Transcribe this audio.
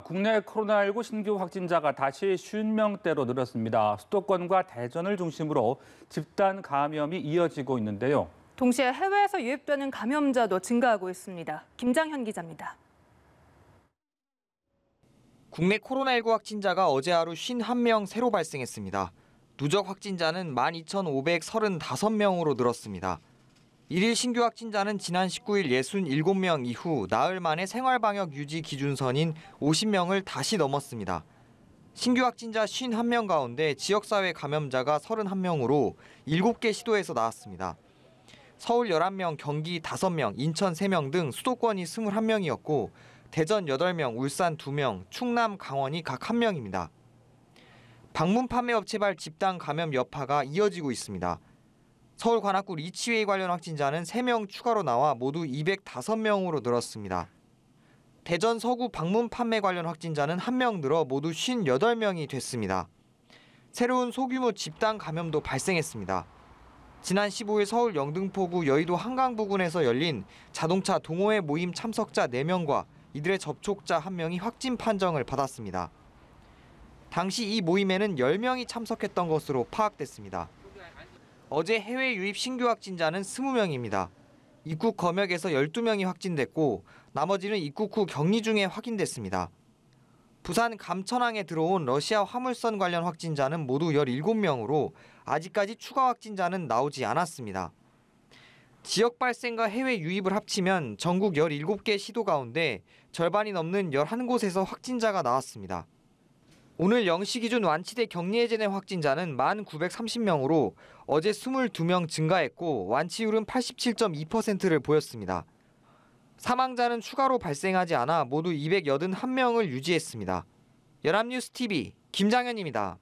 국내 코로나19 신규 확진자가 다시 50명대로 늘었습니다. 수도권과 대전을 중심으로 집단 감염이 이어지고 있는데요. 동시에 해외에서 유입되는 감염자도 증가하고 있습니다. 김장현 기자입니다. 국내 코로나19 확진자가 어제 하루 51명 새로 발생했습니다. 누적 확진자는 12,535명으로 늘었습니다. 1일 신규 확진자는 지난 19일 67명 이후 나흘 만에 생활방역 유지 기준선인 50명을 다시 넘었습니다. 신규 확진자 51명 가운데 지역사회 감염자가 31명으로 7개 시도에서 나왔습니다. 서울 11명, 경기 5명, 인천 3명 등 수도권이 21명이었고 대전 8명, 울산 2명, 충남, 강원이 각 1명입니다. 방문 판매 업체발 집단 감염 여파가 이어지고 있습니다. 서울 관악구 리치웨이 관련 확진자는 3명 추가로 나와 모두 205명으로 늘었습니다. 대전 서구 방문 판매 관련 확진자는 1명 늘어 모두 58명이 됐습니다. 새로운 소규모 집단 감염도 발생했습니다. 지난 15일 서울 영등포구 여의도 한강 부근에서 열린 자동차 동호회 모임 참석자 4명과 이들의 접촉자 1명이 확진 판정을 받았습니다. 당시 이 모임에는 10명이 참석했던 것으로 파악됐습니다. 어제 해외 유입 신규 확진자는 20명입니다. 입국 검역에서 12명이 확진됐고 나머지는 입국 후 격리 중에 확인됐습니다. 부산 감천항에 들어온 러시아 화물선 관련 확진자는 모두 17명으로 아직까지 추가 확진자는 나오지 않았습니다. 지역 발생과 해외 유입을 합치면 전국 17개 시도 가운데 절반이 넘는 11곳에서 확진자가 나왔습니다. 오늘 0시 기준 완치돼 격리 해제된 확진자는 1,930명으로 어제 22명 증가했고 완치율은 87.2%를 보였습니다. 사망자는 추가로 발생하지 않아 모두 281명을 유지했습니다. 연합뉴스 TV 김장현입니다.